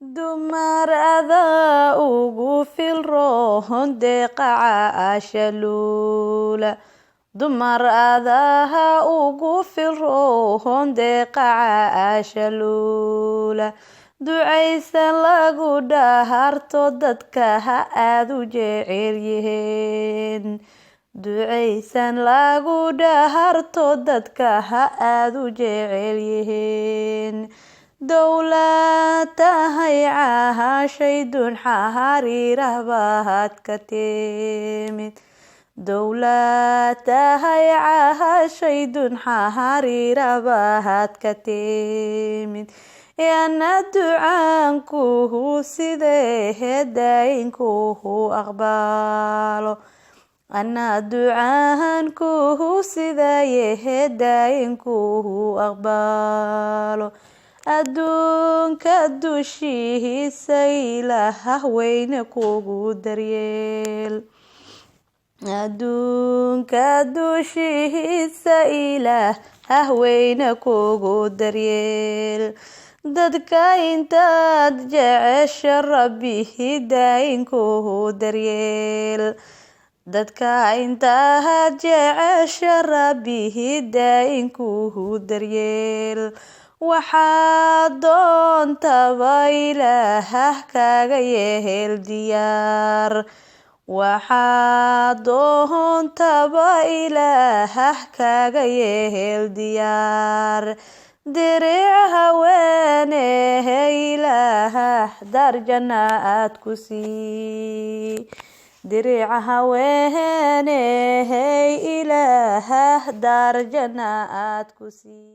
dumarada ugu filroon deeqaca luula dumaradaha ugu filroon deeqaca luula ducaysan lagu dhaharto dadka ha aad u jecel yihiin ducaysan lagu dhaharto dadka ha aad u jecel yihiin dowlad tahay cahashay dun xariirah baad ka timid dowlad tahay cahashay dun xariirah baad ka timid ana ducaankuhu sidee daayinkuhu aqbalo ana ducaankuhu sidee daayinkuhu aqbalo adduunka dushiisa ilaah weyne kugu daryeel adduunka dushiisa ilaah weyne kugu daryeel dadka intaad jecesha rabbi daayinkuhu daryeel dadka intaad jecesha rabbi daayinkuhu daryeel waxaad doontaba ilaah kaga yehel diyaar waxaad doontaba ilaah kaga yehel diyaar diric haweenehe ilaah dar janna aad ku sii diric haweenehe ilaah dar janna aad ku sii